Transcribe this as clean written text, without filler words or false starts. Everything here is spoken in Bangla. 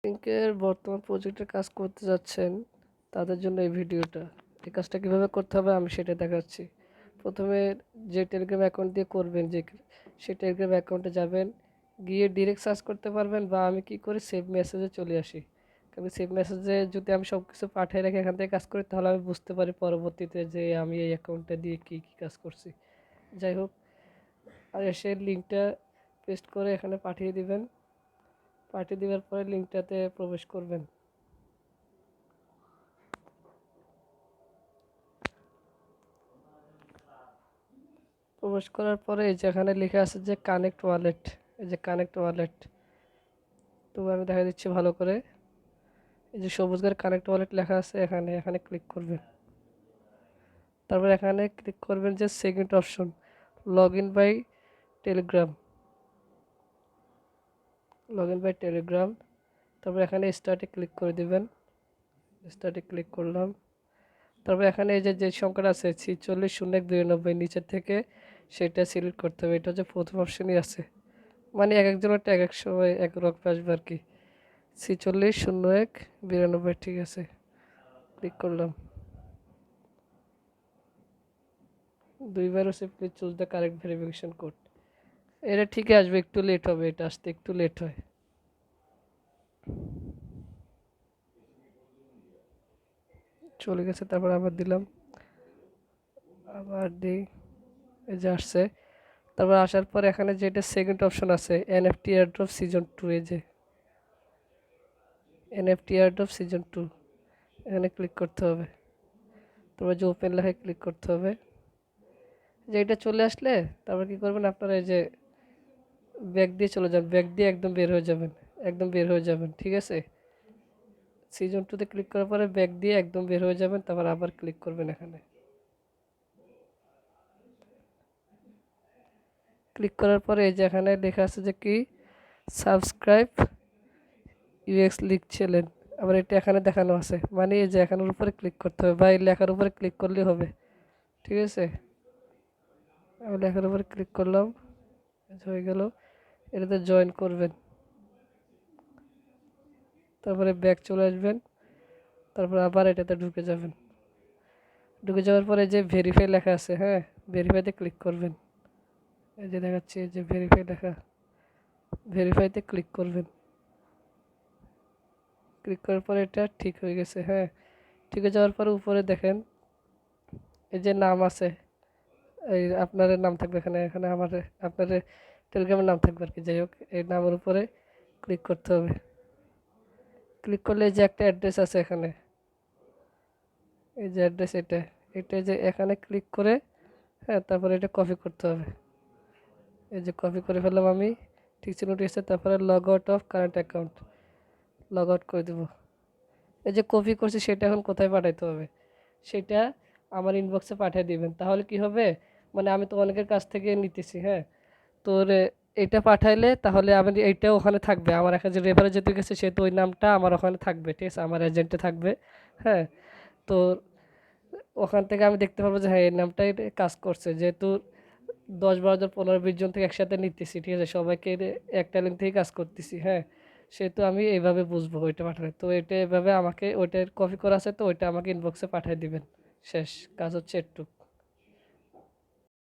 ব্যাংকের বর্তমান প্রজেক্টের কাজ করতে যাচ্ছেন তাদের জন্য এই ভিডিওটা। এই কাজটা কীভাবে করতে হবে আমি সেটা দেখাচ্ছি। প্রথমে যে টেলিগ্রাম অ্যাকাউন্ট দিয়ে করবেন সেই টেলিগ্রাম অ্যাকাউন্টে যাবেন, গিয়ে ডিরেক্ট সার্চ করতে পারবেন, বা আমি কি করি সেভ মেসেজে চলে আসি। কারণ সেভ মেসেজে যদি আমি সব কিছু পাঠিয়ে রাখি এখান থেকে কাজ করি, তাহলে আমি বুঝতে পারি পরবর্তীতে যে আমি এই অ্যাকাউন্টটা দিয়ে কী কী কাজ করছি। যাই হোক, আর এসে লিঙ্কটা পেস্ট করে এখানে পাঠিয়ে দিবেন। পাঠিয়ে দেওয়ার পরে লিঙ্কটাতে প্রবেশ করবেন। প্রবেশ করার পরে এই যে এখানে লেখা আছে যে কানেক্ট ওয়ালেট, এই যে কানেক্ট ওয়ালেট। তো আমি দেখা দিচ্ছি ভালো করে। এই যে সবুজ ঘরে কানেক্ট ওয়ালেট লেখা আছে, এখানে এখানে ক্লিক করবেন। তারপর এখানে ক্লিক করবেন যে second option, log in by Telegram. Log in by Telegram. তারপর এখানে স্টার্টে ক্লিক করে দিবেন। স্টার্টে ক্লিক করলাম। তারপর এখানে এই যে সংখ্যাটা আছে 460192, নিচের থেকে সেটা সিলেক্ট করতে হবে। এটা হচ্ছে প্রথম অপশনই আছে, মানে এক একজনের এক এক সময় এক রকম আসবে আর কি। 460192, ঠিক আছে, ক্লিক করলাম। দুইবার হচ্ছে please choose the correct verification code. এটা ঠিকই আসবে, একটু লেট হবে, এটা আসতে একটু লেট হয়। চলে গেছে, তারপর আবার দিলাম, আবার দিই, এই যে আসছে। তারপর আসার পর এখানে যেটা সেকেন্ড অপশন আছে এনএফটি এয়ারড্রপ সিজন 2, এই যে এনএফটি এয়ারড্রপ সিজন 2, এখানে ক্লিক করতে হবে। তারপর যে ওপেন লেখায় ক্লিক করতে হবে। যে এটা চলে আসলে তারপর কি করবেন আপনারা, এই যে ব্যাক দিয়ে চলে যান, ব্যাক দিয়ে একদম বের হয়ে যাবেন, একদম বের হয়ে যাবেন, ঠিক আছে। সিজন 2তে ক্লিক করার পরে ব্যাক দিয়ে একদম বের হয়ে যাবেন, তারপর আবার ক্লিক করবেন। এখানে ক্লিক করার পরে এই যে এখানে লেখা আছে যে কি সাবস্ক্রাইব ইউএক্স লিখছিলেন, আবার এটা এখানে দেখানো আছে, মানে এই যে এখানের উপরে ক্লিক করতে হবে, বা এই লেখার উপরে ক্লিক করলেই হবে, ঠিক আছে। আমি লেখার উপরে ক্লিক করলাম, হয়ে গেল। এটাতে জয়েন করবেন, তারপরে ব্যাক চলে আসবেন, তারপর আবার এটাতে ঢুকে যাবেন। ঢুকে যাওয়ার পরে যে ভেরিফাই লেখা আছে, হ্যাঁ, ভেরিফাইতে ক্লিক করবেন। এই যে দেখাচ্ছি, এই যে ভেরিফাই লেখা, ভেরিফাইতে ক্লিক করবেন। ক্লিক করার পরে এটা ঠিক হয়ে গেছে, হ্যাঁ। ঠিক হয়ে যাওয়ার পরে উপরে দেখেন এই যে নাম আছে, এই আপনার নাম থাকবে এখানে, এখানে আমার আপনার টেলিগ্রামের নাম থাকবে আর কি। যাই হোক, এই নামের উপরে ক্লিক করতে হবে। ক্লিক করলে যে একটা অ্যাড্রেস আছে এখানে, এই যে অ্যাড্রেস, এটা যে এখানে ক্লিক করে, হ্যাঁ, তারপরে এটা কপি করতে হবে। এই যে কপি করে ফেললাম আমি, ঠিক ছিল, ঠিক আছে। তারপরে log out of current account, log out করে দেবো। এই যে কপি করছি সেটা এখন কোথায় পাঠাইতে হবে, সেটা আমার ইনবক্সে পাঠিয়ে দিবেন। তাহলে কি হবে, মানে আমি তো অনেকের কাছ থেকে নিতেছি, হ্যাঁ, তোর এটা পাঠাইলে তাহলে আমি এইটা ওখানে থাকবে, আমার এখানে যে রেফারে যেতে গেছে সে তো ওই নামটা আমার ওখানে থাকবে, ঠিক আছে, আমার এজেন্টে থাকবে, হ্যাঁ। তো ওখান থেকে আমি দেখতে পারবো যে হ্যাঁ এই নামটাই কাজ করছে, যেহেতু 10 12 জন 15 20 জন থেকে একসাথে নিতেছি, ঠিক আছে, সবাইকে একটা লিঙ্ক থেকে কাজ করতেছি, হ্যাঁ। সেহেতু আমি এইভাবে বুঝবো ওইটা পাঠালে, তো এটা এভাবে আমাকে ওইটার কপি করা আছে, তো ওইটা আমাকে ইনবক্সে পাঠিয়ে দিবেন। শেষ কাজ হচ্ছে একটু।